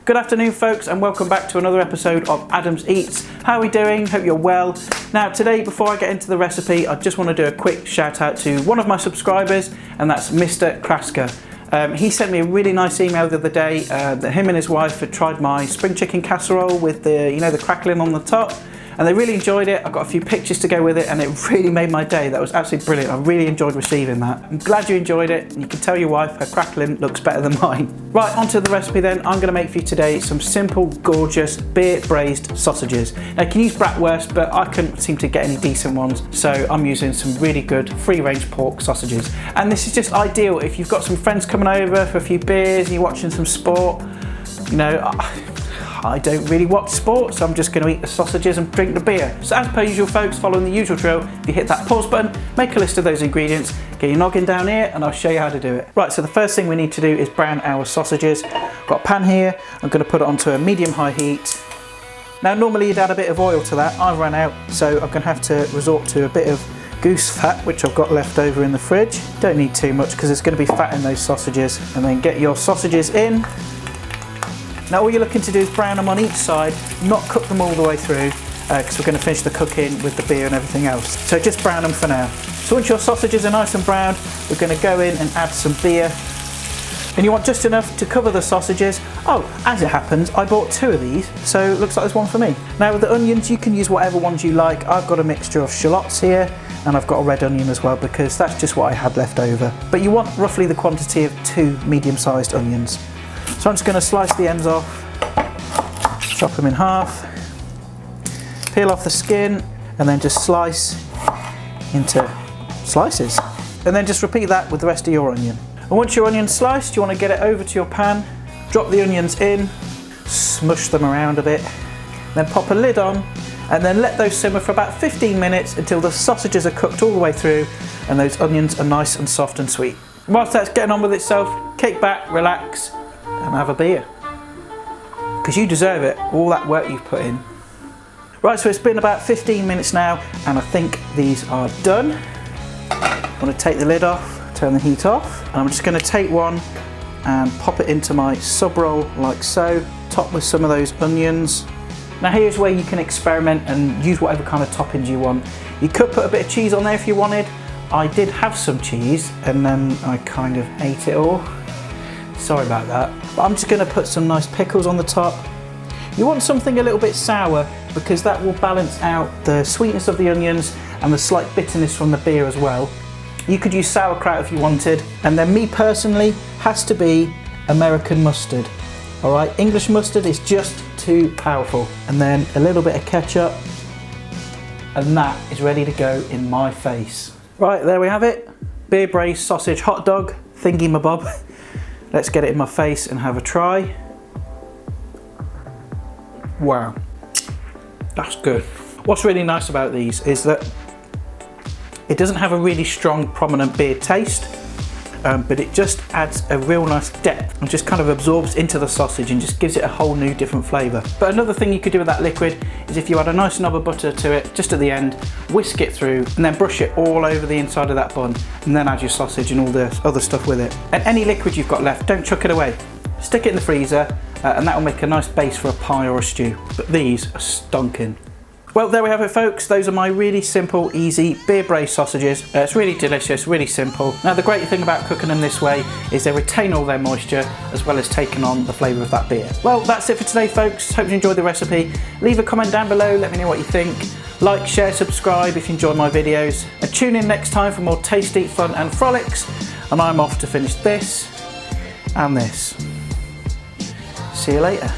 Good afternoon folks, and welcome back to another episode of Adams Eats. How are we doing? Hope you're well. Now today, before I get into the recipe, I just want to do a quick shout out to one of my subscribers, and that's Mr. 𝐜𝐴𝐧𝐿. He sent me a really nice email the other day that him and his wife had tried my spring chicken casserole with the crackling on the top, and they really enjoyed it. I've got a few pictures to go with it, and it really made my day. That was absolutely brilliant. I really enjoyed receiving that. I'm glad you enjoyed it, and you can tell your wife her crackling looks better than mine. Right, onto the recipe then. I'm going to make for you today some simple, gorgeous beer braised sausages. Now you can use bratwurst, but I couldn't seem to get any decent ones, so I'm using some really good free-range pork sausages. And this is just ideal if you've got some friends coming over for a few beers and you're watching some sport. You know, I don't really watch sport, so I'm just going to eat the sausages and drink the beer. So as per usual folks, following the usual drill, if you hit that pause button, make a list of those ingredients, get your noggin down here, and I'll show you how to do it. Right, so the first thing we need to do is brown our sausages. Got a pan here, I'm going to put it onto a medium-high heat. Now normally you'd add a bit of oil to that, I've run out, so I'm going to have to resort to a bit of goose fat, which I've got left over in the fridge. Don't need too much because there's going to be fat in those sausages. And then get your sausages in. Now all you're looking to do is brown them on each side, not cook them all the way through, because we're going to finish the cooking with the beer and everything else. So just brown them for now. So once your sausages are nice and browned, we're going to go in and add some beer. And you want just enough to cover the sausages. Oh, as it happens, I bought 2 of these, so it looks like there's one for me. Now with the onions, you can use whatever ones you like. I've got a mixture of shallots here, and I've got a red onion as well, because that's just what I had left over. But you want roughly the quantity of 2 medium-sized onions. So I'm just going to slice the ends off, chop them in half, peel off the skin, and then just slice into slices. And then just repeat that with the rest of your onion. And once your onion's sliced, you want to get it over to your pan, drop the onions in, smush them around a bit, then pop a lid on, and then let those simmer for about 15 minutes until the sausages are cooked all the way through and those onions are nice and soft and sweet. Whilst that's getting on with itself, kick back, relax, and have a beer, because you deserve it, all that work you've put in. Right, so it's been about 15 minutes now, and I think these are done. I'm going to take the lid off, turn the heat off, and I'm just going to take one and pop it into my sub roll like so, top with some of those onions. Now here's where you can experiment and use whatever kind of toppings you want. You could put a bit of cheese on there if you wanted. I did have some cheese and then I kind of ate it all. Sorry about that. But I'm just going to put some nice pickles on the top. You want something a little bit sour because that will balance out the sweetness of the onions and the slight bitterness from the beer as well. You could use sauerkraut if you wanted, and then me personally has to be American mustard. Alright, English mustard is just too powerful. And then a little bit of ketchup, and that is ready to go in my face. Right, there we have it. Beer braised sausage hot dog thingy mabob. Let's get it in my face and have a try. Wow, that's good. What's really nice about these is that it doesn't have a really strong, prominent beer taste, but it just adds a real nice depth and just kind of absorbs into the sausage and just gives it a whole new different flavour. But another thing you could do with that liquid is if you add a nice knob of butter to it just at the end, whisk it through and then brush it all over the inside of that bun, and then add your sausage and all the other stuff with it. And any liquid you've got left, don't chuck it away. Stick it in the freezer and that will make a nice base for a pie or a stew. But these are stonking. Well, there we have it folks. Those are my really simple, easy beer braised sausages. It's really delicious, really simple. Now the great thing about cooking them this way is they retain all their moisture as well as taking on the flavour of that beer. Well, that's it for today folks. Hope you enjoyed the recipe. Leave a comment down below, let me know what you think. Like, share, subscribe if you enjoy my videos. And tune in next time for more tasty, fun and frolics. And I'm off to finish this and this. See you later.